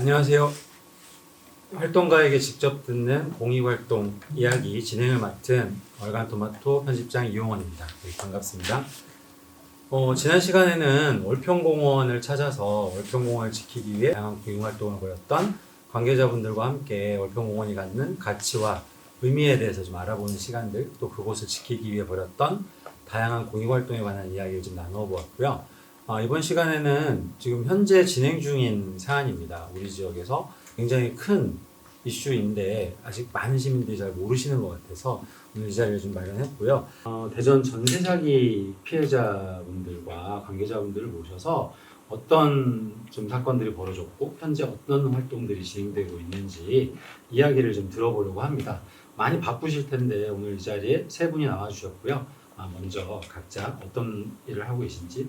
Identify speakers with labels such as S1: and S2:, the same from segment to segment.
S1: 안녕하세요. 활동가에게 직접 듣는 공익활동 이야기 진행을 맡은 얼간토마토 편집장 이용원입니다. 네, 반갑습니다. 지난 시간에는 월평공원을 찾아서 월평공원을 지키기 위해 다양한 공익활동을 벌였던 관계자분들과 함께 월평공원이 갖는 가치와 의미에 대해서 좀 알아보는 시간들, 또 그곳을 지키기 위해 벌였던 다양한 공익활동에 관한 이야기를 좀 나누어 보았고요. 이번 시간에는 지금 현재 진행 중인 사안입니다. 우리 지역에서 굉장히 큰 이슈인데 아직 많은 시민들이 잘 모르시는 것 같아서 오늘 이 자리를 좀 마련했고요. 대전 전세 사기 피해자분들과 관계자분들을 모셔서 어떤 좀 사건들이 벌어졌고 현재 어떤 활동들이 진행되고 있는지 이야기를 좀 들어보려고 합니다. 많이 바쁘실 텐데 오늘 이 자리에 세 분이 나와주셨고요. 먼저 각자 어떤 일을 하고 계신지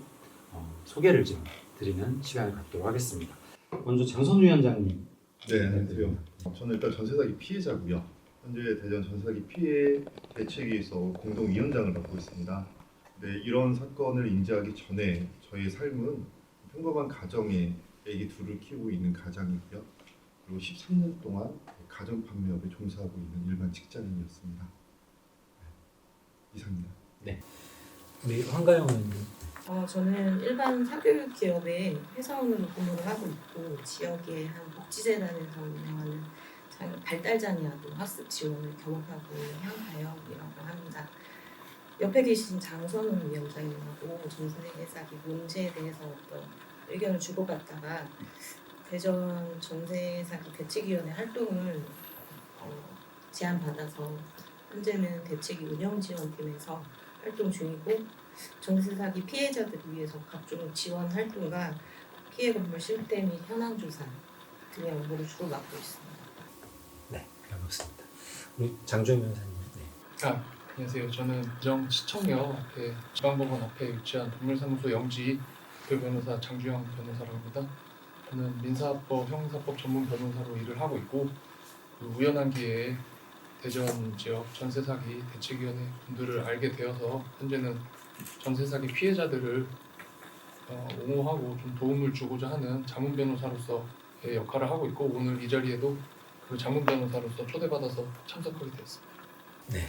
S1: 소개를 좀 드리는 시간을 갖도록 하겠습니다. 먼저 장선우 위원장님.
S2: 네, 안녕하세요. 저는 일단 전세사기 피해자고요. 현재 대전 전세사기 피해 대책위에서 공동위원장을 맡고 있습니다. 네, 이런 사건을 인지하기 전에 저의 삶은 평범한 가정에 아기 둘을 키우고 있는 가장이고요. 그리고 13년 동안 가정 판매업에 종사하고 있는 일반 직장인이었습니다. 이상입니다.
S1: 네. 우리 황가영 의원님.
S3: 저는 일반 사교육 기업에 회사원으로 근무를 하고 있고 지역의 한 복지재단에서 운영하는 발달장애 아동 학습 지원을 겸업하고 있는 향가영이라고 합니다. 옆에 계신 장선우 위원장님하고 전세 사기 문제에 대해서 어떤 의견을 주고받다가 대전 전세 사기 대책위원회 활동을 제안받아서 현재는 대책위 운영지원팀에서 활동 중이고 전세 사기 피해자들을 위해서 각종 지원 활동과 피해 건물 실태 및 현황 조사 등의 업무를 주로 맡고 있습니다.
S1: 네, 반갑습니다. 우리 장주영 변호사님. 네.
S4: 안녕하세요. 저는 부정시청역 앞에 지방법원 앞에 위치한 동물사무소 영지 그 변호사 장주영 변호사라고 합니다. 저는 민사법, 형사법 전문 변호사로 일을 하고 있고 우연한 기회에 대전 지역 전세 사기 대책위원회 분들을 알게 되어서 현재는 전세 사기 피해자들을 옹호하고 좀 도움을 주고자 하는 자문 변호사로서의 역할을 하고 있고 오늘 이 자리에도 그 자문 변호사로서 초대받아서 참석하게 되었습니다.
S1: 네.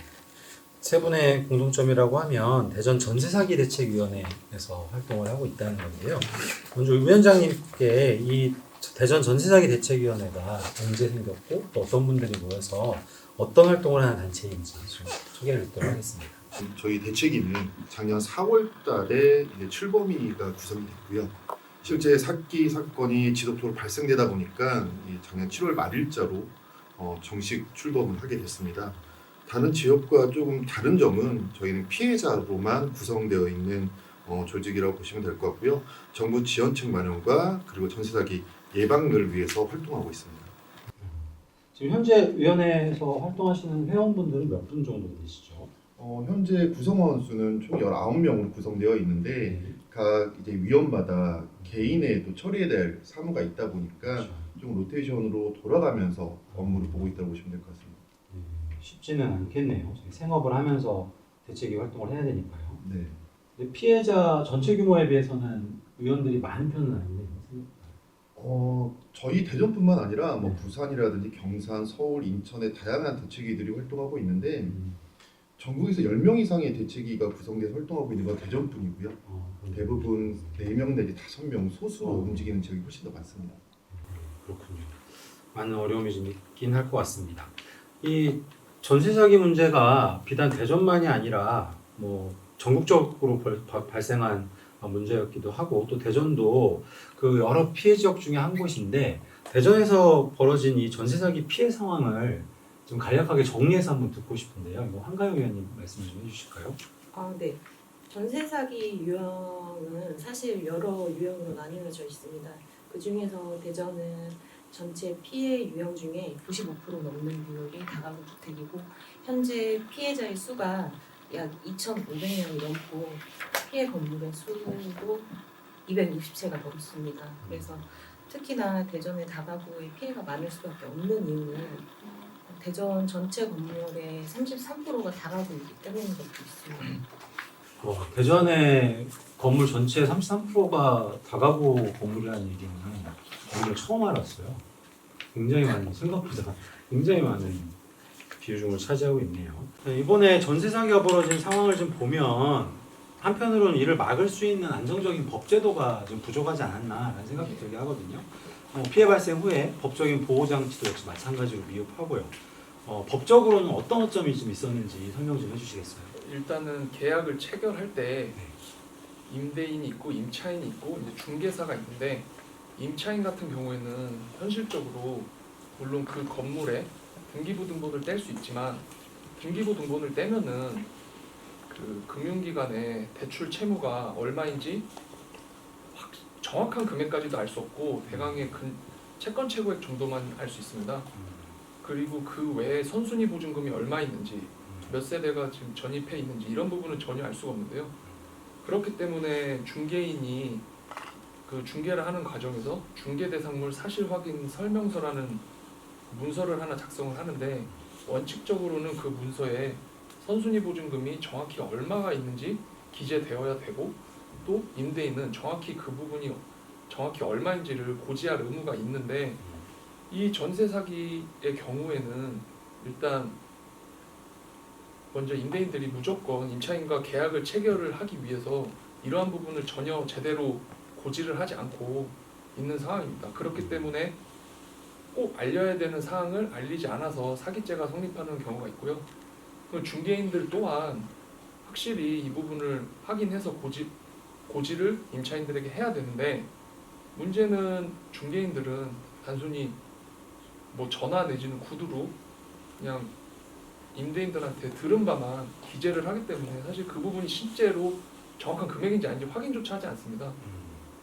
S1: 세 분의 공통점이라고 하면 대전 전세 사기 대책위원회에서 활동을 하고 있다는 건데요. 먼저 위원장님께 이 대전 전세 사기 대책위원회가 언제 생겼고 또 어떤 분들이 모여서 어떤 활동을 하는 단체인지 좀 소개를 듣도록 하겠습니다.
S2: 저희 대책위는 작년 4월 달에 이제 출범위가 구성이 됐고요. 실제 사기 사건이 지속적으로 발생되다 보니까 작년 7월 말일자로 정식 출범을 하게 됐습니다. 다른 지역과 조금 다른 점은 저희는 피해자로만 구성되어 있는 조직이라고 보시면 될 것 같고요. 정부 지원책 마련과 그리고 전세 사기 예방을 위해서 활동하고 있습니다.
S1: 지금 현재 위원회에서 활동하시는 회원분들은 몇 분 정도 되시죠?
S2: 현재 구성원 수는 총 19명으로 구성되어 있는데 각 이제 위원마다 개인의 또 처리해야 될 사무가 있다 보니까
S1: 그렇죠.
S2: 좀 로테이션으로 돌아가면서 업무를 보고 있다고 보시면 될 것 같습니다.
S1: 쉽지는 않겠네요. 생업을 하면서 대책위 활동을 해야 되니까요.
S2: 네.
S1: 근데 피해자 전체 규모에 비해서는 의원들이 많은 편은 아니네요.
S2: 저희 대전뿐만 아니라 뭐 부산이라든지 경산, 서울, 인천의 다양한 대책위들이 활동하고 있는데 전국에서 10명 이상의 대책위가 구성돼서 활동하고 있는 건 대전뿐이고요. 대부분 4명 내지 5명 소수로 움직이는 지역이 훨씬 더 많습니다.
S1: 그렇군요. 많은 어려움이 좀 있긴 할 것 같습니다. 이 전세 사기 문제가 비단 대전만이 아니라 뭐 전국적으로 발생한 문제였기도 하고 또 대전도 그 여러 피해 지역 중에 한 곳인데 대전에서 벌어진 이 전세 사기 피해 상황을 좀 간략하게 정리해서 한번 듣고 싶은데요. 이거 한가영 의원님 말씀 좀 해주실까요?
S3: 네. 전세 사기 유형은 사실 여러 유형으로 나뉘어져 있습니다. 그 중에서 대전은 전체 피해 유형 중에 95% 넘는 비율이 다가구 주택이고 현재 피해자의 수가 약 2,500명이 넘고 피해 건물의 수도 260채가 넘습니다. 그래서 특히나 대전의 다가구의 피해가 많을 수밖에 없는 이유는 대전 전체 건물의 33%가 다가구이기 때문인 것도 있습니다.
S1: 대전의 건물 전체 33%가 다가구 건물이라는 얘기는 오늘 처음 알았어요. 굉장히 많은 생각보다 굉장히 많은 비중을 차지하고 있네요. 네, 이번에 전세 사기가 벌어진 상황을 좀 보면 한편으로는 이를 막을 수 있는 안정적인 법 제도가 좀 부족하지 않았나라는 생각이 들게 하거든요. 피해 발생 후에 법적인 보호 장치도 역시 마찬가지로 미흡하고요. 법적으로는 어떤 점이 좀 있었는지 설명 좀 해주시겠어요?
S4: 일단은 계약을 체결할 때 임대인이 있고 임차인이 있고 이제 중개사가 있는데 임차인 같은 경우에는 현실적으로 물론 그 건물에 등기부등본을 뗄 수 있지만 등기부등본을 떼면은 그 금융기관의 대출 채무가 얼마인지 정확한 금액까지도 알 수 없고 대강의 채권 채고액 정도만 알 수 있습니다. 그리고 그 외에 선순위 보증금이 얼마 있는지 몇 세대가 지금 전입해 있는지 이런 부분은 전혀 알 수가 없는데요. 그렇기 때문에 중개인이 그 중개를 하는 과정에서 중개대상물 사실 확인 설명서라는 문서를 하나 작성을 하는데 원칙적으로는 그 문서에 선순위 보증금이 정확히 얼마가 있는지 기재되어야 되고 또 임대인은 정확히 그 부분이 정확히 얼마인지를 고지할 의무가 있는데 이 전세 사기의 경우에는 일단 먼저 임대인들이 무조건 임차인과 계약을 체결을 하기 위해서 이러한 부분을 전혀 제대로 고지를 하지 않고 있는 상황입니다. 그렇기 때문에 꼭 알려야 되는 사항을 알리지 않아서 사기죄가 성립하는 경우가 있고요. 그 중개인들 또한 확실히 이 부분을 확인해서 고지를 임차인들에게 해야 되는데 문제는 중개인들은 단순히 뭐 전화 내지는 구두로 그냥 임대인들한테 들은 바만 기재를 하기 때문에 사실 그 부분이 실제로 정확한 금액인지 아닌지 확인조차 하지 않습니다.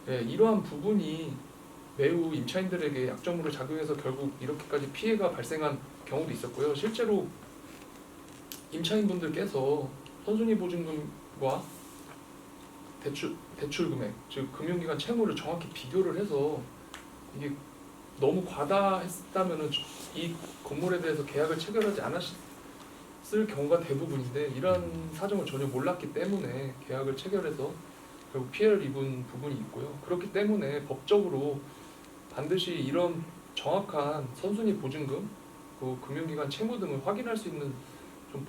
S4: 네, 이러한 부분이 매우 임차인들에게 약점으로 작용해서 결국 이렇게까지 피해가 발생한 경우도 있었고요. 실제로 임차인분들께서 선순위 보증금과 대출 금액, 즉 금융기관 채무를 정확히 비교를 해서 이게 너무 과다했다면은 이 건물에 대해서 계약을 체결하지 않았을 경우가 대부분인데 이러한 사정을 전혀 몰랐기 때문에 계약을 체결해서 결국 피해를 입은 부분이 있고요. 그렇기 때문에 법적으로 반드시 이런 정확한 선순위 보증금, 그 금융기관 채무 등을 확인할 수 있는 좀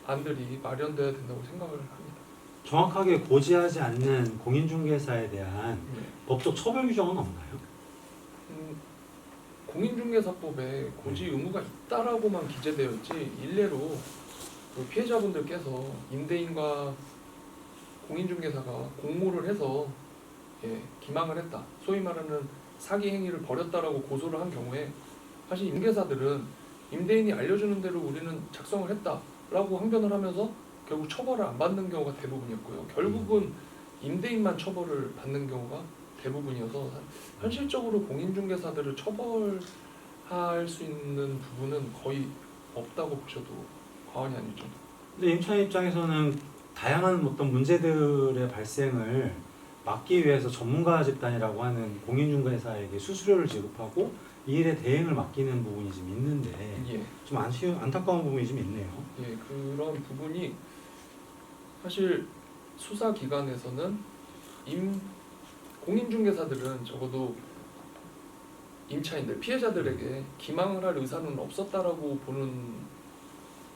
S4: 법안들이 마련돼야 된다고 생각을 합니다.
S1: 정확하게 고지하지 않는 공인중개사에 대한
S4: 네.
S1: 법적 처벌 규정은 없나요?
S4: 공인중개사법에 고지 의무가 있다라고만 기재되어 있지 일례로 그 피해자분들께서 임대인과 공인중개사가 공모를 해서 기망을 했다, 소위 말하는 사기 행위를 벌였다라고 고소를 한 경우에 사실 임대사들은 임대인이 알려주는 대로 우리는 작성을 했다라고 항변을 하면서 결국 처벌을 안 받는 경우가 대부분이었고요. 결국은 임대인만 처벌을 받는 경우가 대부분이어서 현실적으로 공인중개사들을 처벌할 수 있는 부분은 거의 없다고 보셔도 과언이 아니죠.
S1: 근데 임차인 입장에서는 다양한 어떤 문제들의 발생을 막기 위해서 전문가 집단이라고 하는 공인중개사에게 수수료를 지급하고 이 일에 대행을 맡기는 부분이 좀 있는데 좀 안타까운 부분이 좀 있네요.
S4: 예, 그런 부분이 사실 수사기관에서는 공인중개사들은 적어도 임차인들, 피해자들에게 기망을 할 의사는 없었다라고 보는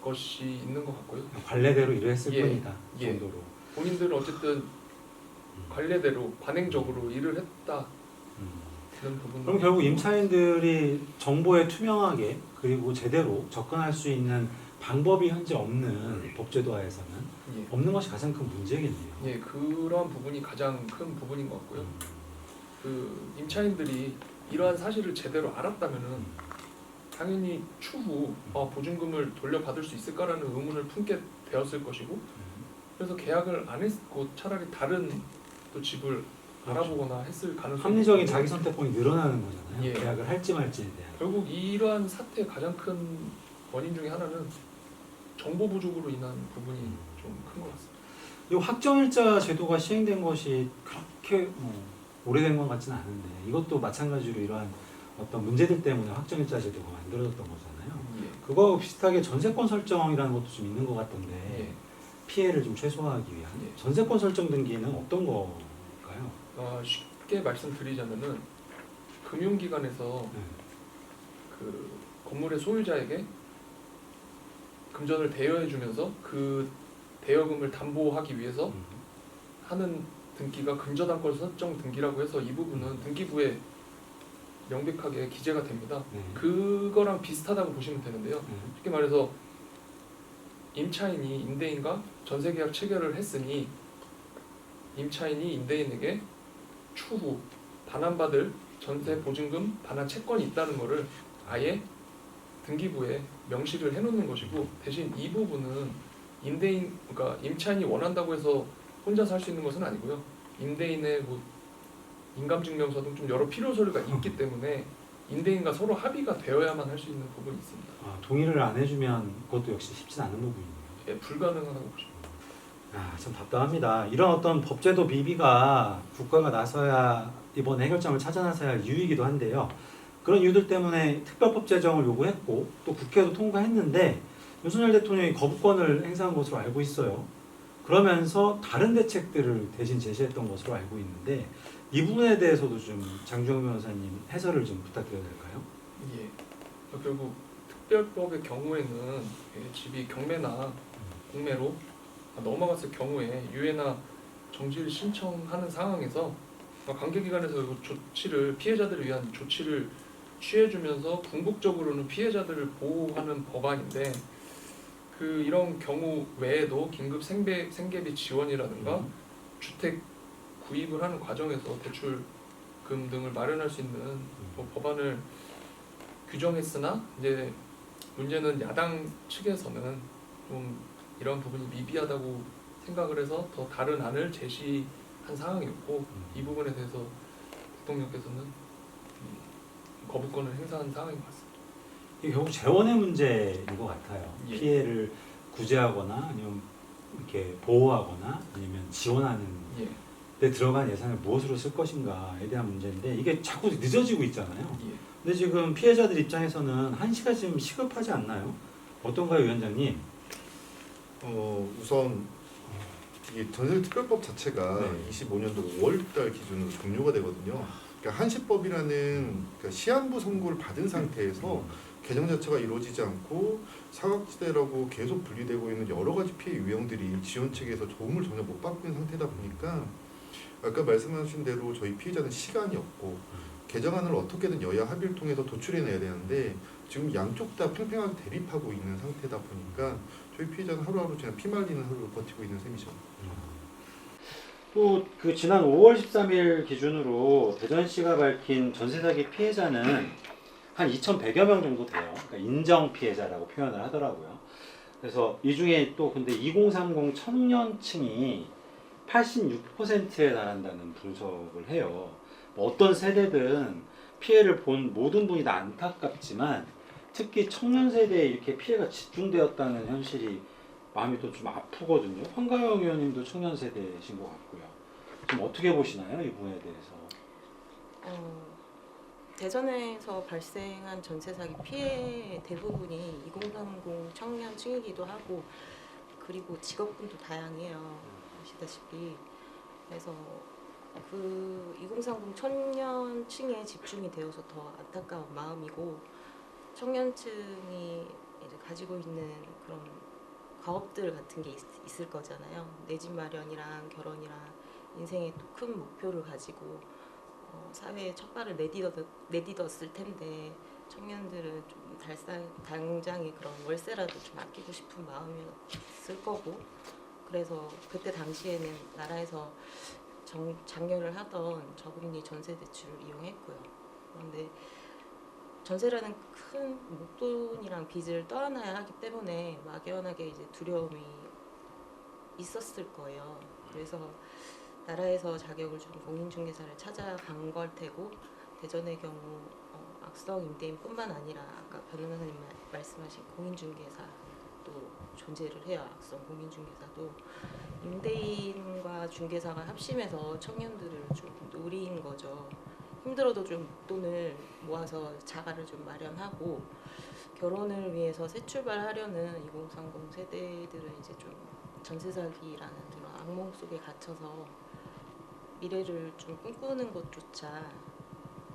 S4: 것이 있는 것 같고요.
S1: 관례대로 일을 했을
S4: 예,
S1: 뿐이다
S4: 예.
S1: 정도로.
S4: 본인들은 어쨌든 관례대로 관행적으로 일을 했다는 부분.
S1: 그럼 결국 임차인들이 정보에 투명하게 그리고 제대로 접근할 수 있는 방법이 현재 없는 법제도하에서는 없는 것이 가장 큰 문제겠네요.
S4: 예, 그런 부분이 가장 큰 부분인 것 같고요. 그 임차인들이 이러한 사실을 제대로 알았다면은 당연히 추후 보증금을 돌려받을 수 있을까라는 의문을 품게 되었을 것이고, 그래서 계약을 안 했고 차라리 다른 또 집을 알아보거나 했을 가능성이
S1: 합리적인 자기 선택권이 늘어나는 거잖아요.
S4: 예.
S1: 계약을 할지 말지에 대한.
S4: 결국 이러한 사태의 가장 큰 원인 중에 하나는 정보 부족으로 인한 부분이 좀 큰 것 같습니다.
S1: 이 확정일자 제도가 시행된 것이 그렇게 오래된 것 같지는 않은데 이것도 마찬가지로 이러한 어떤 문제들 때문에 확정일자 제도가 만들어졌던 거잖아요.
S4: 예.
S1: 그거 비슷하게 전세권 설정이라는 것도 좀 있는 것 같던데
S4: 예.
S1: 피해를 좀 최소화하기 위한
S4: 예.
S1: 전세권 설정 등기는 어떤 걸까요?
S4: 쉽게 말씀드리자면은 금융기관에서 그 건물의 소유자에게 금전을 대여해주면서 그 대여금을 담보하기 위해서 하는 등기가 근저당권 설정 등기라고 해서 이 부분은 등기부에 명백하게 기재가 됩니다.
S1: 네.
S4: 그거랑 비슷하다고 보시면 되는데요. 쉽게 말해서 임차인이 임대인과 전세계약 체결을 했으니 임차인이 임대인에게 추후 반환받을 전세 보증금 반환 채권이 있다는 것을 아예 등기부에 명시를 해놓는 것이고, 대신 이 부분은 임대인, 그러니까 임차인이 원한다고 해서 혼자서 할 수 있는 것은 아니고요. 임대인의 뭐 인감증명서 등 좀 여러 필요 서류가 있기 때문에 임대인과 서로 합의가 되어야만 할 수 있는 부분이 있습니다.
S1: 아, 동의를 안 해주면 그것도 역시 쉽진 않은 부분이네요.
S4: 예, 불가능하다고 보십니다.
S1: 아, 참 답답합니다. 이런 어떤 법제도 미비가 국가가 나서야 이번 해결점을 찾아 나서야 할 이유이기도 한데요. 그런 이유들 때문에 특별법 제정을 요구했고 또 국회도 통과했는데 윤석열 대통령이 거부권을 행사한 것으로 알고 있어요. 그러면서 다른 대책들을 대신 제시했던 것으로 알고 있는데 이 부분에 대해서도 좀 장주영 변호사님 해설을 좀 부탁드려도 될까요?
S4: 예. 결국 특별법의 경우에는 집이 경매나 공매로 넘어갔을 경우에 유예나 정지를 신청하는 상황에서 관계기관에서 조치를 피해자들을 위한 조치를 취해주면서 궁극적으로는 피해자들을 보호하는 법안인데, 그 이런 경우 외에도 긴급 생계비 지원이라든가 주택 구입을 하는 과정에서 대출금 등을 마련할 수 있는 법안을 규정했으나 이제 문제는 야당 측에서는 좀 이런 부분이 미비하다고 생각을 해서 더 다른 안을 제시한 상황이었고, 이 부분에 대해서 대통령께서는 거부권을 행사한 상황인 것 같습니다.
S1: 이게 결국 재원의 문제인 것 같아요.
S4: 예.
S1: 피해를 구제하거나 아니면 이렇게 보호하거나 아니면 지원하는
S4: 예.
S1: 데 들어간 예산을 무엇으로 쓸 것인가에 대한 문제인데 이게 자꾸 늦어지고 있잖아요.
S4: 예.
S1: 근데 지금 피해자들 입장에서는 한시가 지금 시급하지 않나요? 어떤가요, 위원장님?
S2: 우선 이 전세특별법 자체가
S1: 네.
S2: 25년도 5월달 기준으로 종료가 되거든요. 그러니까 한시법이라는 그러니까 시한부 선고를 받은 상태에서 개정 자체가 이루어지지 않고 사각지대라고 계속 분리되고 있는 여러 가지 피해 유형들이 지원 측에서 도움을 전혀 못 받고 있는 상태다 보니까 아까 말씀하신 대로 저희 피해자는 시간이 없고 개정안을 어떻게든 여야 합의를 통해서 도출해내야 되는데 지금 양쪽 다 팽팽하게 대립하고 있는 상태다 보니까 저희 피해자는 하루하루 그냥 피말리는 하루를 버티고 있는 셈이죠.
S1: 또 그 지난 5월 13일 기준으로 대전시가 밝힌 전세 사기 피해자는 한 2,100여 명 정도 돼요. 그러니까 인정 피해자라고 표현을 하더라고요. 그래서 이 중에 또 근데 2030 청년층이 86%에 달한다는 분석을 해요. 뭐 어떤 세대든 피해를 본 모든 분이 다 안타깝지만 특히 청년 세대에 이렇게 피해가 집중되었다는 현실이 마음이 또 좀 아프거든요. 황가영 의원님도 청년 세대이신 것 같고요. 좀 어떻게 보시나요? 이 부분에 대해서?
S3: 대전에서 발생한 전세 사기 피해 대부분이 2030 청년층이기도 하고, 그리고 직업군도 다양해요. 아시다시피. 그래서 그 2030 청년층에 집중이 되어서 더 안타까운 마음이고, 청년층이 이제 가지고 있는 그런 가업들 같은 게 있을 거잖아요. 내 집 마련이랑 결혼이랑 인생의 또 큰 목표를 가지고 사회에 첫 발을 내딛었을 텐데, 청년들은 좀 당장의 그런 월세라도 좀 아끼고 싶은 마음이었을 거고, 그래서 그때 당시에는 나라에서 장려를 하던 저금리 전세 대출을 이용했고요. 그런데 전세라는 큰 목돈이랑 빚을 떠안아야 하기 때문에 막연하게 이제 두려움이 있었을 거예요. 그래서 나라에서 자격을 준 공인중개사를 찾아간 걸 테고, 대전의 경우 악성 임대인뿐만 아니라 아까 변호사님 말씀하신 공인중개사도 존재를 해요. 악성 공인중개사도 임대인과 중개사가 합심해서 청년들을 좀 노린 거죠. 힘들어도 좀 돈을 모아서 자가를 좀 마련하고 결혼을 위해서 새 출발하려는 2030 세대들은 이제 좀 전세 사기라는 그런 악몽 속에 갇혀서 미래를 좀 꿈꾸는 것조차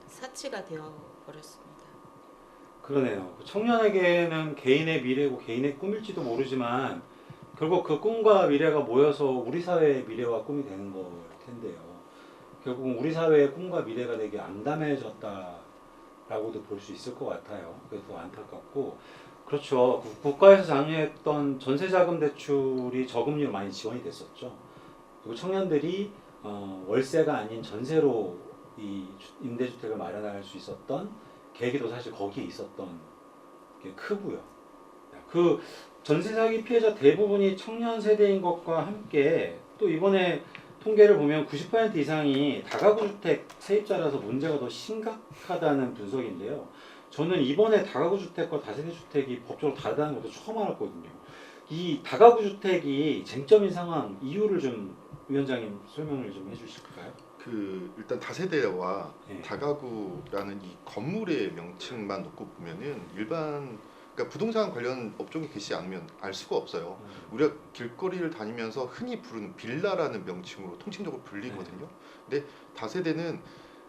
S3: 사치가 되어 버렸습니다.
S1: 그러네요. 청년에게는 개인의 미래고 개인의 꿈일지도 모르지만 결국 그 꿈과 미래가 모여서 우리 사회의 미래와 꿈이 되는 걸 텐데요. 결국은 우리 사회의 꿈과 미래가 되게 암담해졌다라고도 볼 수 있을 것 같아요. 그래서 안타깝고 그렇죠. 국가에서 장려했던 전세자금 대출이 저금리로 많이 지원이 됐었죠. 그리고 청년들이 월세가 아닌 전세로 이 임대주택을 마련할 수 있었던 계기도 사실 거기에 있었던 게 크고요. 그 전세 사기 피해자 대부분이 청년 세대인 것과 함께 또 이번에 통계를 보면 90% 이상이 다가구 주택 세입자라서 문제가 더 심각하다는 분석인데요. 저는 이번에 다가구 주택과 다세대 주택이 법적으로 다르다는 것도 처음 알았거든요. 이 다가구 주택이 쟁점인 상황 이유를 좀 위원장님 설명을 좀 해주실까요?
S2: 일단 다세대와
S1: 네.
S2: 다가구라는 이 건물의 명칭만 놓고 보면은 그러니까 부동산 관련 업종에 계시지 않으면 알 수가 없어요. 우리가 길거리를 다니면서 흔히 부르는 빌라라는 명칭으로 통칭적으로 불리거든요. 근데 다세대는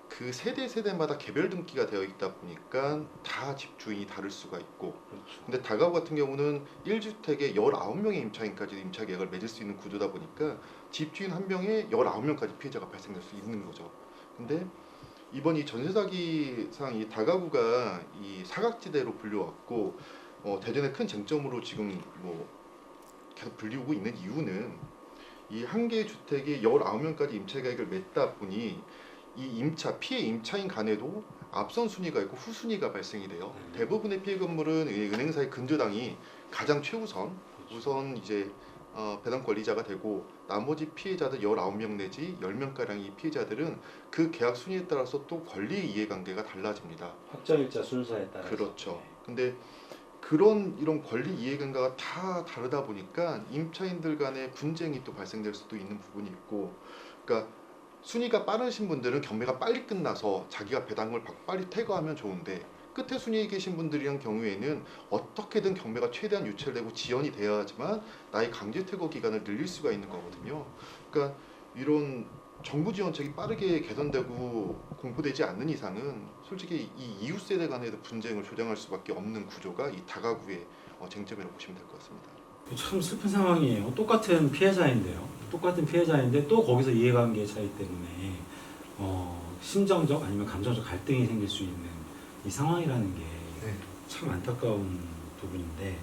S2: 그 세대마다 개별 등기가 되어 있다 보니까 다 집주인이 다를 수가 있고,
S1: 그렇죠.
S2: 근데 다가구 같은 경우는 1주택에 19명의 임차인까지 임차 계약을 맺을 수 있는 구조다 보니까 집주인 한 명에 19명까지 피해자가 발생될 수 있는 거죠. 근데 이번 이 전세 사기상 이 다가구가 이 사각지대로 불려왔고 대전의 큰 쟁점으로 지금 뭐 계속 불리우고 있는 이유는 이 한 개의 주택에 19명까지 임차 계약을 맺다 보니 이 피해 임차인 간에도 앞선 순위가 있고 후순위가 발생이 돼요. 대부분의 피해 건물은 은행사의 근저당이 가장 우선 이제 배당 권리자가 되고, 나머지 피해자들 19명 내지 10명가량의 피해자들은 그 계약 순위에 따라서 또 권리 이해관계가 달라집니다.
S1: 확정일자 순서에 따라서.
S2: 그렇죠. 근데 이런 권리 이해관계가 다 다르다 보니까 임차인들 간의 분쟁이 또 발생될 수도 있는 부분이 있고, 그러니까 순위가 빠르신 분들은 경매가 빨리 끝나서 자기가 배당을 받고 빨리 퇴거하면 좋은데, 끝에 순위에 계신 분들이란 경우에는 어떻게든 경매가 최대한 유찰되고 지연이 되어야지만 나의 강제 퇴거 기간을 늘릴 수가 있는 거거든요. 그러니까 이런 정부 지원책이 빠르게 개선되고 공포되지 않는 이상은 솔직히 이 이웃 세대 간에도 분쟁을 조장할 수밖에 없는 구조가 이 다가구의 쟁점이라고 보시면 될 것 같습니다.
S1: 참 슬픈 상황이에요. 똑같은 피해자인데 또 거기서 이해관계 차이 때문에 심정적 아니면 감정적 갈등이 생길 수 있는 이 상황이라는 게 참 안타까운 부분인데,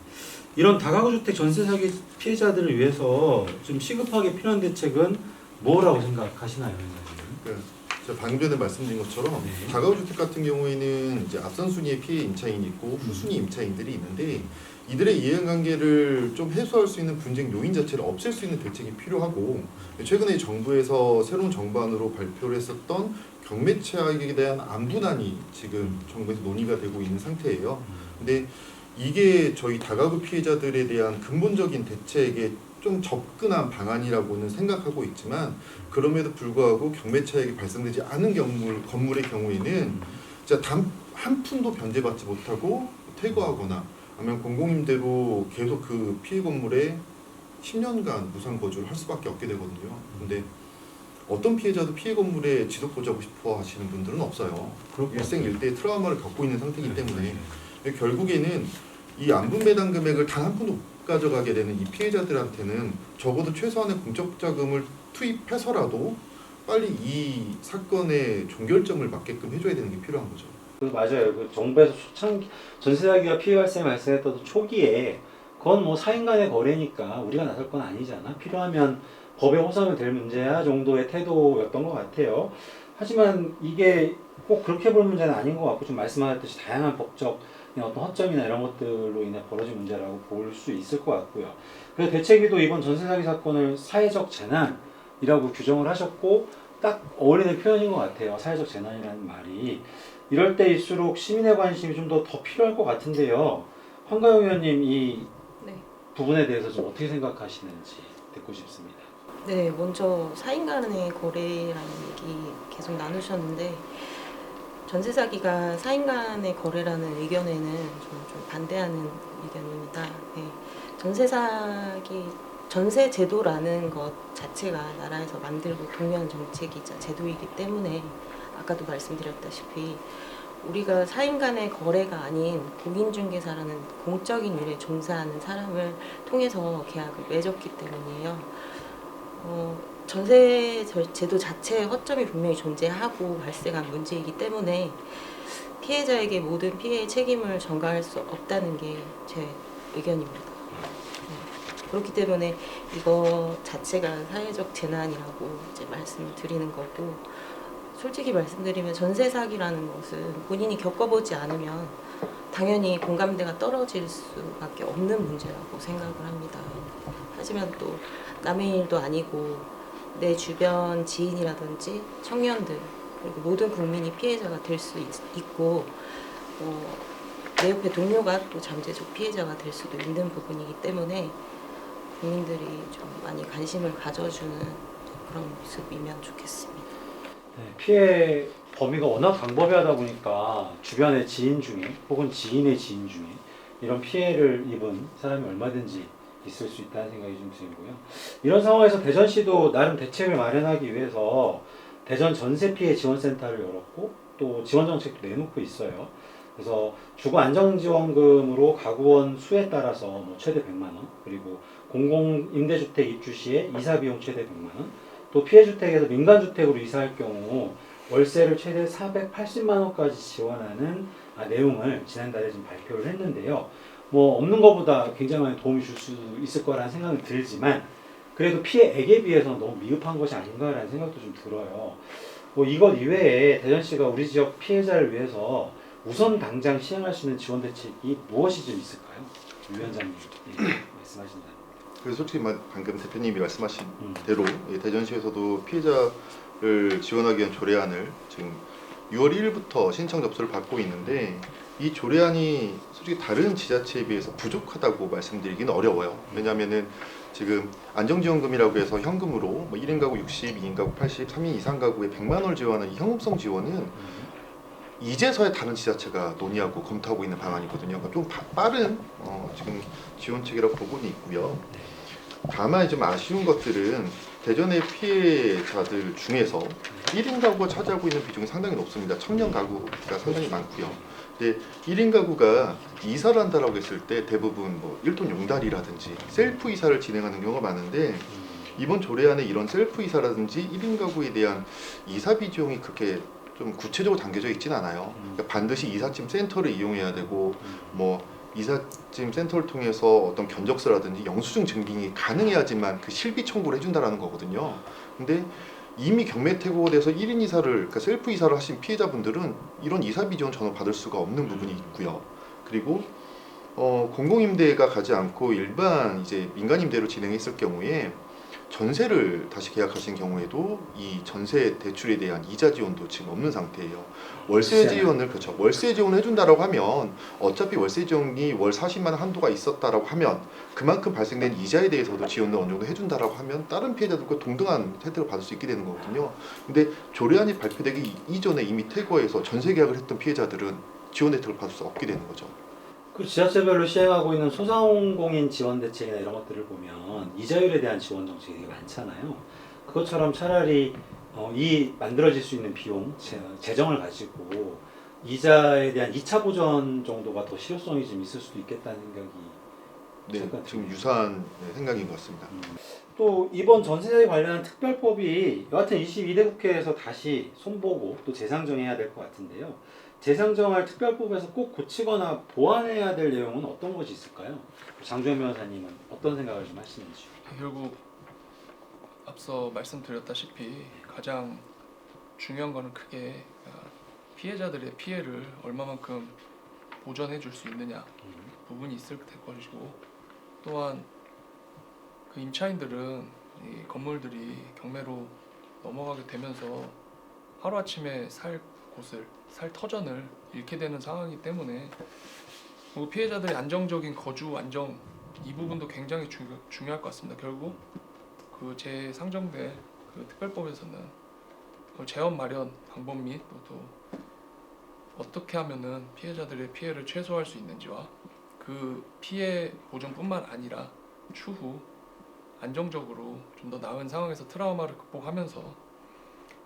S1: 이런 다가구 주택 전세 사기 피해자들을 위해서 좀 시급하게 필요한 대책은 뭐라고 생각하시나요, 위원장님?
S2: 제가 방금 전에 말씀드린 것처럼
S1: 네.
S2: 다가구 주택 같은 경우에는 이제 앞선 순위의 피해 임차인이 있고 후순위 임차인들이 있는데, 이들의 이해관계를 좀 해소할 수 있는 분쟁 요인 자체를 없앨 수 있는 대책이 필요하고, 최근에 정부에서 새로운 정부안으로 발표를 했었던 경매 최악에 대한 안분안이 지금 정부에서 논의가 되고 있는 상태예요. 근데 이게 저희 다가구 피해자들에 대한 근본적인 대책에 좀 접근한 방안이라고는 생각하고 있지만, 그럼에도 불구하고 경매 차익이 발생되지 않은 건물의 경우에는 진짜 단 한 푼도 변제받지 못하고 퇴거하거나 아니면 공공임대로 계속 그 피해 건물에 10년간 무상 거주를 할 수밖에 없게 되거든요. 근데 어떤 피해자도 피해 건물에 지속 거주하고 싶어 하시는 분들은 없어요. 일생일대의 트라우마를 겪고 있는 상태이기 때문에 결국에는 이 안분 배당 금액을 단 한 푼도 못 가져가게 되는 이 피해자들한테는 적어도 최소한의 공적 자금을 투입해서라도 빨리 이 사건의 종결점을 맞게끔 해줘야 되는 게 필요한 거죠.
S1: 맞아요. 그 정부에서 전세 사기가 피해 발생했던 초기에 그건 뭐 사인 간의 거래니까 우리가 나설 건 아니잖아. 필요하면 법에 호소하면 될 문제야 정도의 태도였던 것 같아요. 하지만 이게 꼭 그렇게 볼 문제는 아닌 것 같고, 좀 말씀하셨듯이 다양한 법적 어떤 허점이나 이런 것들로 인해 벌어진 문제라고 볼 수 있을 것 같고요. 그래서 대책위도 이번 전세 사기 사건을 사회적 재난이라고 규정을 하셨고, 딱 어울리는 표현인 것 같아요. 사회적 재난이라는 말이. 이럴 때일수록 시민의 관심이 좀 더 필요할 것 같은데요. 황가영 의원님 이
S3: 네.
S1: 부분에 대해서 좀 어떻게 생각하시는지 듣고 싶습니다.
S3: 네, 먼저 사인 간의 거래라는 얘기 계속 나누셨는데, 전세 사기가 사인 간의 거래라는 의견에는 좀 반대하는 의견입니다. 네. 전세 제도라는 것 자체가 나라에서 만들고 동의한 정책이자 제도이기 때문에 아까도 말씀드렸다시피 우리가 사임 간의 거래가 아닌 공인중개사라는 공적인 일에 종사하는 사람을 통해서 계약을 맺었기 때문이에요. 전세 제도 자체의 허점이 분명히 존재하고 발생한 문제이기 때문에 피해자에게 모든 피해의 책임을 전가할 수 없다는 게 제 의견입니다. 그렇기 때문에 이거 자체가 사회적 재난이라고 이제 말씀을 드리는 거고, 솔직히 말씀드리면 전세 사기라는 것은 본인이 겪어보지 않으면 당연히 공감대가 떨어질 수밖에 없는 문제라고 생각을 합니다. 하지만 또 남의 일도 아니고 내 주변 지인이라든지 청년들 그리고 모든 국민이 피해자가 될 수 있고 내 옆에 동료가 또 잠재적 피해자가 될 수도 있는 부분이기 때문에 국민들이 좀 많이 관심을 가져주는 그런 모습이면 좋겠습니다.
S1: 네, 피해 범위가 워낙 광범위하다 보니까 주변의 지인 중에 혹은 지인의 지인 중에 이런 피해를 입은 사람이 얼마든지 있을 수 있다는 생각이 좀 들고요. 이런 상황에서 대전시도 나름 대책을 마련하기 위해서 대전 전세 피해 지원센터를 열었고 또 지원 정책도 내놓고 있어요. 그래서 주거 안정지원금으로 가구원 수에 따라서 뭐 최대 100만 원, 그리고 공공 임대주택 입주 시에 이사 비용 최대 100만 원, 또 피해주택에서 민간주택으로 이사할 경우 월세를 최대 480만 원까지 지원하는 내용을 지난달에 좀 발표를 했는데요. 뭐 없는 것보다 굉장히 많이 도움이 줄 수 있을 거라는 생각은 들지만 그래도 피해액에 비해서는 너무 미흡한 것이 아닌가라는 생각도 좀 들어요. 뭐 이것 이외에 대전시가 우리 지역 피해자를 위해서 우선 당장 시행할 수 있는 지원 대책이 무엇이 좀 있을까요? 유 위원장님 말씀하신다.
S2: 그래서 솔직히 방금 대표님이 말씀하신 대로 대전시에서도 피해자를 지원하기 위한 조례안을 지금 6월 1일부터 신청 접수를 받고 있는데, 이 조례안이 솔직히 다른 지자체에 비해서 부족하다고 말씀드리기는 어려워요. 왜냐하면은 지금 안정지원금이라고 해서 현금으로 뭐 1인 가구 60, 2인 가구 80, 3인 이상 가구에 100만 원을 지원하는 이 현금성 지원은 이제서야 다른 지자체가 논의하고 검토하고 있는 방안이거든요. 그러니까 좀 빠른 지금 지원책이라고 보고는 있고요. 다만 좀 아쉬운 것들은 대전의 피해자들 중에서 1인 가구가 차지하고 있는 비중이 상당히 높습니다. 청년 가구가 상당히 많고요. 근데 1인 가구가 이사를 한다라고 했을 때 대부분 뭐 1톤 용달이라든지 셀프 이사를 진행하는 경우가 많은데, 이번 조례안에 이런 셀프 이사라든지 1인 가구에 대한 이사 비용이 그렇게 좀 구체적으로 담겨져 있지는 않아요. 그러니까 반드시 이삿짐 센터를 이용해야 되고 뭐 이삿짐 센터를 통해서 어떤 견적서라든지 영수증 증빙이 가능해야지만 그 실비 청구를 해준다라는 거거든요. 근데 이미 경매태고가 돼서 1인 이사를, 그러니까 셀프 이사를 하신 피해자분들은 이런 이사비 지원 전혀 받을 수가 없는 부분이 있고요. 그리고 공공임대가 가지 않고 일반 이제 민간임대로 진행했을 경우에 전세를 다시 계약하신 경우에도 이 전세 대출에 대한 이자 지원도 지금 없는 상태예요. 월세 지원을, 그렇죠, 월세 지원을 해준다라고 하면 어차피 월세 지원이 월 40만 원 한도가 있었다라고 하면 그만큼 발생된 이자에 대해서도 지원을 어느 정도 해준다라고 하면 다른 피해자들과 동등한 혜택을 받을 수 있게 되는 거거든요. 근데 조례안이 발표되기 이전에 이미 퇴거해서 전세 계약을 했던 피해자들은 지원 혜택을 받을 수 없게 되는 거죠.
S1: 그 지자체별로 시행하고 있는 소상공인 지원 대책이나 이런 것들을 보면 이자율에 대한 지원 정책이 되게 많잖아요. 그것처럼 차라리 이 만들어질 수 있는 비용, 재정을 가지고 이자에 대한 2차 보전 정도가 더 실효성이 좀 있을 수도 있겠다는 생각이
S2: 네, 지금 유사한 생각인 것 같습니다.
S1: 또 이번 전세자에 관련한 특별법이 여하튼 22대 국회에서 다시 손보고 또 재상정해야 될 것 같은데요. 재상정할 특별법에서 꼭 고치거나 보완해야 될 내용은 어떤 것이 있을까요? 장주현 변호사님은 어떤 생각을 좀 하시는지.
S4: 결국 앞서 말씀드렸다시피 가장 중요한 거는 크게 피해자들의 피해를 얼마만큼 보전해 줄 수 있느냐 부분이 있을 것이고, 또한 그 임차인들은 이 건물들이 경매로 넘어가게 되면서 하루아침에 살 곳을, 살 터전을 잃게 되는 상황이기 때문에 피해자들의 안정적인 거주 안정, 이 부분도 굉장히 중요할 것 같습니다. 결국 그 재상정된 그 특별법에서는 그 재원 마련 방법 및 또 어떻게 하면은 피해자들의 피해를 최소화할 수 있는지와 그 피해 보전뿐만 아니라 추후 안정적으로 좀 더 나은 상황에서 트라우마를 극복하면서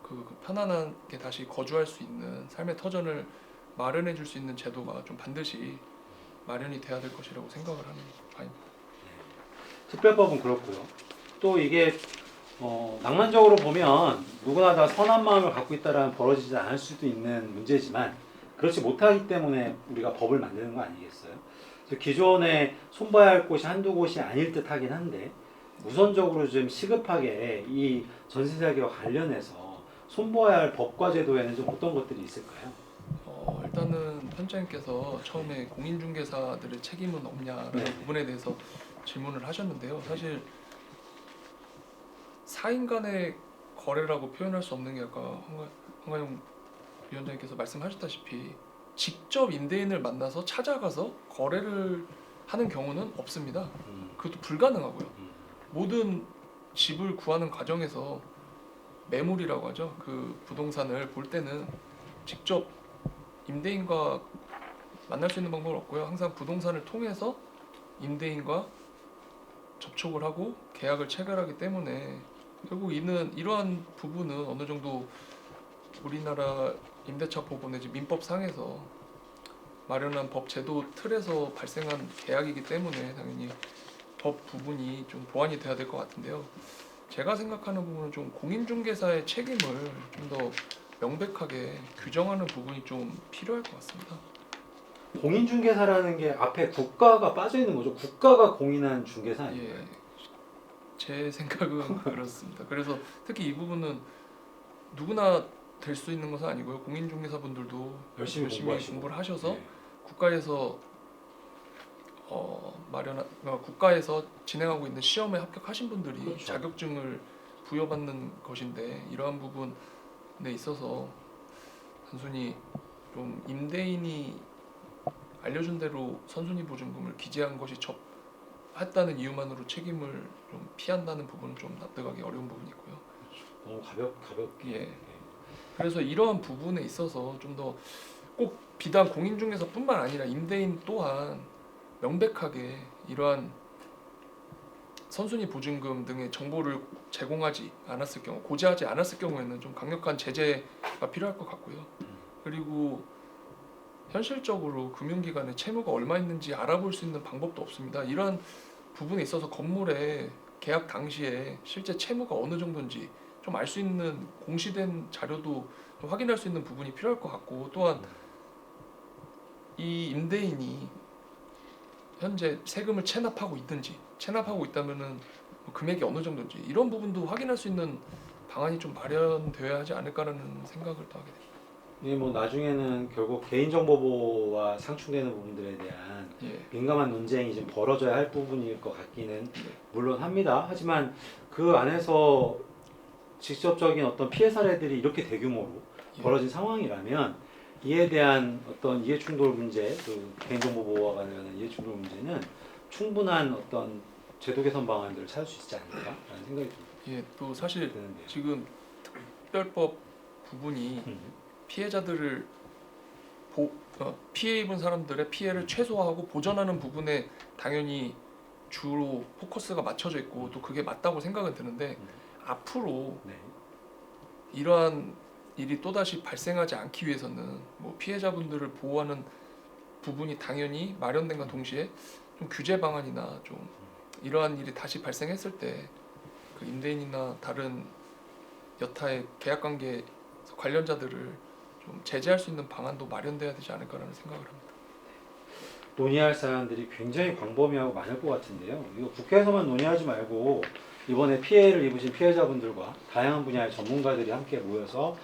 S4: 그 편안하게 다시 거주할 수 있는 삶의 터전을 마련해 줄 수 있는 제도가 좀 반드시 마련이 돼야 될 것이라고 생각을 하는 바입니다.
S1: 특별법은 그렇고요. 또 이게 낭만적으로 보면 누구나 다 선한 마음을 갖고 있다라는 벌어지지 않을 수도 있는 문제지만 그렇지 못하기 때문에 우리가 법을 만드는 거 아니겠어요? 그래서 기존에 손봐야 할 곳이 한두 곳이 아닐 듯 하긴 한데 우선적으로 좀 시급하게 이 전세 사기와 관련해서 손봐야 할 법과 제도에는 좀 어떤 것들이 있을까요?
S4: 일단은 편집장님께서 처음에 공인중개사들의 책임은 없냐라는
S1: 네.
S4: 부분에 대해서 질문을 하셨는데요. 사실 사인 간의 거래라고 표현할 수 없는 게 아까 황가영 위원장님께서 말씀하셨다시피 직접 임대인을 만나서 찾아가서 거래를 하는 경우는 없습니다. 그것도 불가능하고요. 모든 집을 구하는 과정에서 매물이라고 하죠. 그 부동산을 볼 때는 직접 임대인과 만날 수 있는 방법은 없고요. 항상 부동산을 통해서 임대인과 접촉을 하고 계약을 체결하기 때문에 결국 이러한 부분은 어느 정도 우리나라 임대차 법원 내지 민법상에서 마련한 법 제도 틀에서 발생한 계약이기 때문에 당연히 법 부분이 좀 보완이 돼야 될 것 같은데요. 제가 생각하는 부분은 좀 공인중개사의 책임을 좀 더 명백하게 규정하는 부분이 좀 필요할 것 같습니다.
S1: 공인중개사라는 게 앞에 국가가 빠져 있는 거죠. 국가가 공인한 중개사 아니에요?
S4: 예, 제 생각은 그렇습니다. 그래서 특히 이 부분은 누구나 될 수 있는 것은 아니고요. 공인중개사분들도
S1: 열심히
S4: 공부를 하셔서
S1: 네.
S4: 국가에서 국가에서 진행하고 있는 시험에 합격하신 분들이
S1: 그렇죠.
S4: 자격증을 부여받는 것인데 이러한 부분에 있어서 단순히 좀 임대인이 알려준 대로 선순위 보증금을 기재한 것이 했다는 이유만으로 책임을 좀 피한다는 부분은 좀 납득하기 어려운 부분이 있고요.
S1: 너무 가볍게.
S4: 예. 그래서 이러한 부분에 있어서 좀 더 꼭 비단 공인중개사뿐만 아니라 임대인 또한 명백하게 이러한 선순위 보증금 등의 정보를 제공하지 않았을 경우, 고지하지 않았을 경우에는 좀 강력한 제재가 필요할 것 같고요. 그리고 현실적으로 금융기관에 채무가 얼마 있는지 알아볼 수 있는 방법도 없습니다. 이러한 부분에 있어서 건물에 계약 당시에 실제 채무가 어느 정도인지 좀 알 수 있는 공시된 자료도 좀 확인할 수 있는 부분이 필요할 것 같고 또한 이 임대인이 현재 세금을 체납하고 있다면은 금액이 어느 정도인지 이런 부분도 확인할 수 있는 방안이 좀 마련되어야 하지 않을까라는 생각을 또 하게 됩니다.
S1: 이게 뭐 나중에는 결국 개인정보보호와 상충되는 부분들에 대한
S4: 예.
S1: 민감한 논쟁이 좀 벌어져야 할 부분일 것 같기는 물론 합니다. 하지만 그 안에서 직접적인 어떤 피해 사례들이 이렇게 대규모로
S4: 예.
S1: 벌어진 상황이라면 이에 대한 어떤 이해충돌 문제, 그 개인정보보호와 관련한 이해충돌 문제는 충분한 어떤 제도 개선 방안들을 찾을 수 있지 않을까라는 생각이
S4: 예, 또 사실
S1: 드는데요.
S4: 지금 특별법 부분이 피해자들을 피해 입은 사람들의 피해를 최소화하고 보전하는 부분에 당연히 주로 포커스가 맞춰져 있고 또 그게 맞다고 생각은 드는데 앞으로
S1: 네.
S4: 이러한 일이 또다시 발생하지 않기 위해서는 뭐 피해자분들을 보호하는 부분이 당연히 마련된과 동시에 좀 규제 방안이나 좀 이러한 일이 다시 발생했을 때 그 임대인이나 다른 여타의 계약 관계 관련자들을 좀 제재할 수 있는 방안도 마련돼야 되지 않을까라는 생각을 합니다.
S1: 논의할 사안들이 굉장히 광범위하고 많을 것 같은데요. 이거 국회에서만 논의하지 말고 이번에 피해를 입으신 피해자분들과 다양한 분야의 전문가들이 함께 모여서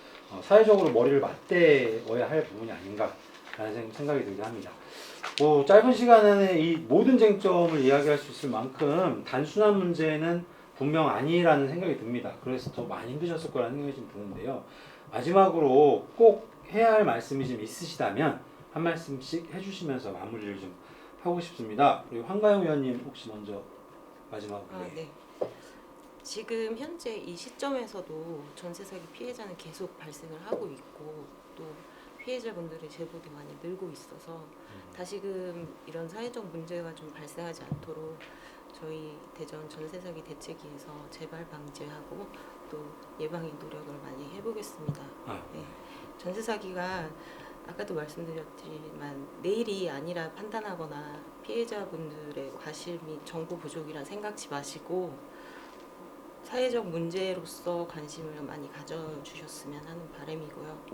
S1: 사회적으로 머리를 맞대어야 할 부분이 아닌가라는 생각이 들긴 합니다. 짧은 시간 안에 이 모든 쟁점을 이야기할 수 있을 만큼 단순한 문제는 분명 아니라는 생각이 듭니다. 그래서 더 많이 힘드셨을 거라는 생각이 좀 드는데요. 마지막으로 꼭 해야 할 말씀이 좀 있으시다면 한 말씀씩 해주시면서 마무리를 좀 하고 싶습니다. 그리고 황가영 의원님 혹시 먼저 마지막으로.
S3: 네. 지금 현재 이 시점에서도 전세 사기 피해자는 계속 발생을 하고 있고 또 피해자분들의 제보도 많이 늘고 있어서 다시금 이런 사회적 문제가 좀 발생하지 않도록 저희 대전 전세 사기 대책위에서 재발 방지하고 또 예방의 노력을 많이 해보겠습니다. 네. 전세 사기가 아까도 말씀드렸지만 내일이 아니라 판단하거나 피해자분들의 과실 및 정보 부족이라 생각지 마시고 사회적 문제로서 관심을 많이 가져주셨으면 하는 바람이고요.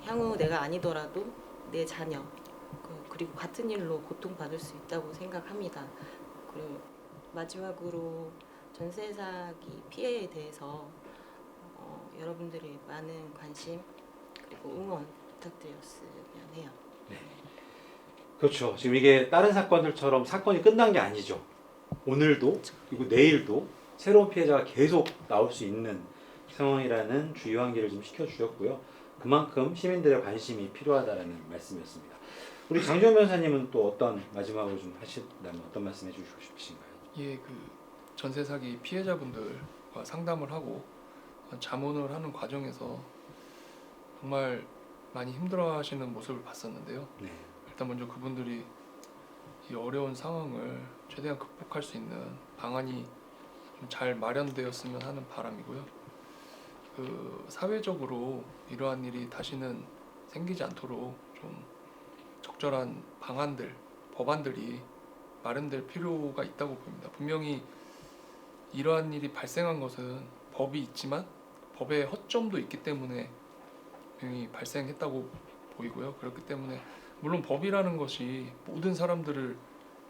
S3: 향후 내가 아니더라도 내 자녀 그리고 같은 일로 고통받을 수 있다고 생각합니다. 그리고 마지막으로 전세 사기 피해에 대해서 여러분들의 많은 관심 그리고 응원 부탁드렸으면 해요.
S1: 그렇죠. 지금 이게 다른 사건들처럼 사건이 끝난 게 아니죠. 오늘도 그리고 내일도 새로운 피해자가 계속 나올 수 있는 상황이라는 주의 환기를 좀 시켜주셨고요. 그만큼 시민들의 관심이 필요하다는 말씀이었습니다. 우리 장주현 변호사님은 또 어떤 마지막으로 좀 하신다면 어떤 말씀 해주시고 싶으신가요?
S4: 예, 그 전세 사기 피해자분들과 상담을 하고 자문을 하는 과정에서 정말 많이 힘들어하시는 모습을 봤었는데요.
S1: 네.
S4: 일단 먼저 그분들이 이 어려운 상황을 최대한 극복할 수 있는 방안이 좀 잘 마련되었으면 하는 바람이고요. 그 사회적으로 이러한 일이 다시는 생기지 않도록 좀 적절한 방안들, 법안들이 마련될 필요가 있다고 봅니다. 분명히 이러한 일이 발생한 것은 법이 있지만 법의 허점도 있기 때문에 분명히 발생했다고 보이고요. 그렇기 때문에 물론 법이라는 것이 모든 사람들을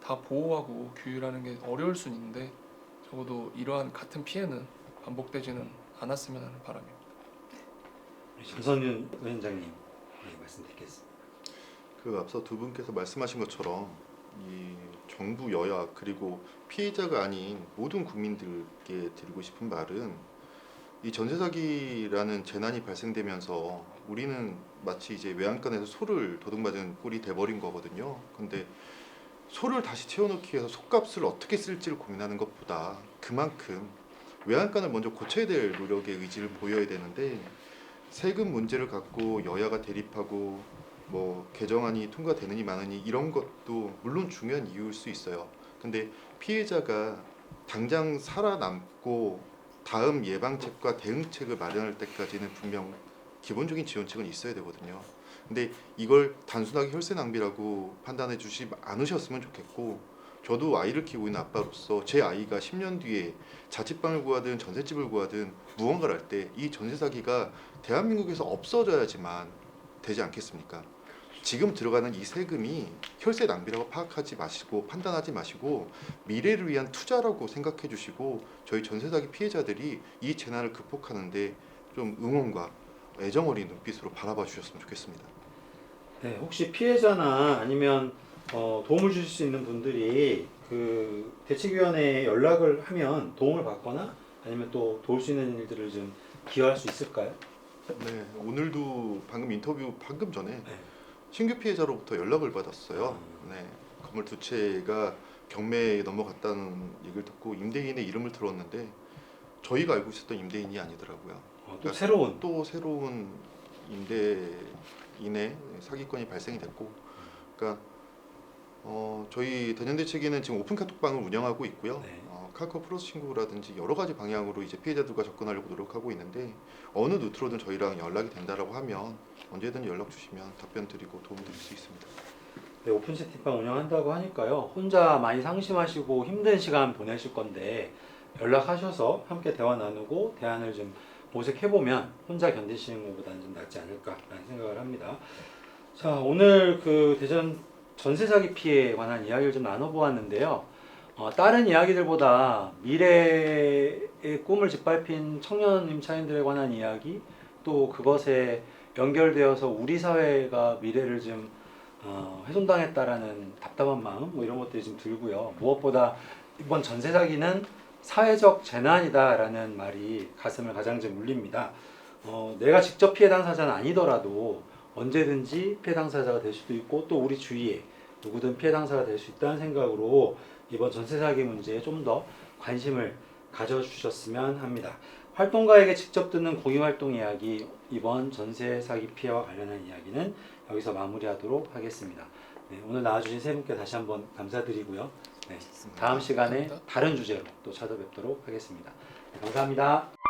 S4: 다 보호하고 규율하는 게 어려울 수는 있는데 적어도 이러한 같은 피해는 반복되지는 않았으면 하는 바람입니다.
S1: 전선윤 위원장님 말씀드리겠습니다.
S2: 그 앞서 두 분께서 말씀하신 것처럼 이 정부 여야 그리고 피해자가 아닌 모든 국민들께 드리고 싶은 말은 이 전세 사기라는 재난이 발생되면서 우리는 마치 이제 외양간에서 소를 도둑맞은 꼴이 돼버린 거거든요. 근데 소를 다시 채워넣기 위해서 솥값을 어떻게 쓸지를 고민하는 것보다 그만큼 외양간을 먼저 고쳐야 될 노력의 의지를 보여야 되는데 세금 문제를 갖고 여야가 대립하고 뭐 개정안이 통과되느니 마느니 이런 것도 물론 중요한 이유일 수 있어요. 근데 피해자가 당장 살아남고 다음 예방책과 대응책을 마련할 때까지는 분명 기본적인 지원책은 있어야 되거든요. 근데 이걸 단순하게 혈세 낭비라고 판단해 주지 않으셨으면 좋겠고 저도 아이를 키우고 있는 아빠로서 제 아이가 10년 뒤에 자취방을 구하든 전셋집을 구하든 무언가를 할 때 이 전세 사기가 대한민국에서 없어져야지만 되지 않겠습니까? 지금 들어가는 이 세금이 혈세 낭비라고 파악하지 마시고 판단하지 마시고 미래를 위한 투자라고 생각해 주시고 저희 전세 사기 피해자들이 이 재난을 극복하는데 좀 응원과 애정 어린 눈빛으로 바라봐 주셨으면 좋겠습니다.
S1: 네, 혹시 피해자나 아니면 도움을 주실 수 있는 분들이 그 대책위원회에 연락을 하면 도움을 받거나 아니면 또 도울 수 있는 일들을 좀 기여할 수 있을까요?
S2: 네, 오늘도 방금 전에
S1: 네.
S2: 신규 피해자로부터 연락을 받았어요. 네, 건물 두 채가 경매에 넘어갔다는 얘기를 듣고 임대인의 이름을 들었는데 저희가 알고 있었던 임대인이 아니더라고요.
S1: 또 새로운
S2: 임대인의 사기건이 발생이 됐고, 그러니까 저희 대전대책위는 지금 오픈 카톡방을 운영하고 있고요.
S1: 네.
S2: 카카오 플러스 친구라든지 여러 가지 방향으로 이제 피해자들과 접근하려고 노력하고 있는데 어느 루트로든 저희랑 연락이 된다라고 하면 언제든 연락 주시면 답변 드리고 도움 드릴 수 있습니다.
S1: 네, 오픈 채팅방 운영한다고 하니까요. 혼자 많이 상심하시고 힘든 시간 보내실 건데 연락하셔서 함께 대화 나누고 대안을 좀 모색해보면 혼자 견디시는 것보다는 좀 낫지 않을까라는 생각을 합니다. 자, 오늘 그 대전 전세 사기 피해에 관한 이야기를 좀 나눠보았는데요. 다른 이야기들보다 미래의 꿈을 짓밟힌 청년 임차인들에 관한 이야기, 또 그것에 연결되어서 우리 사회가 미래를 좀 훼손당했다라는 답답한 마음, 뭐 이런 것들이 좀 들고요. 무엇보다 이번 전세 사기는 사회적 재난이다라는 말이 가슴을 가장 좀 울립니다. 내가 직접 피해 당사자는 아니더라도 언제든지 피해 당사자가 될 수도 있고 또 우리 주위에 누구든 피해 당사가 될 수 있다는 생각으로 이번 전세 사기 문제에 좀 더 관심을 가져주셨으면 합니다. 활동가에게 직접 듣는 공익활동 이야기, 이번 전세 사기 피해와 관련한 이야기는 여기서 마무리하도록 하겠습니다. 네, 오늘 나와주신 세 분께 다시 한번 감사드리고요. 네, 다음 시간에
S4: 감사합니다.
S1: 다른 주제로 또 찾아뵙도록 하겠습니다. 네, 감사합니다.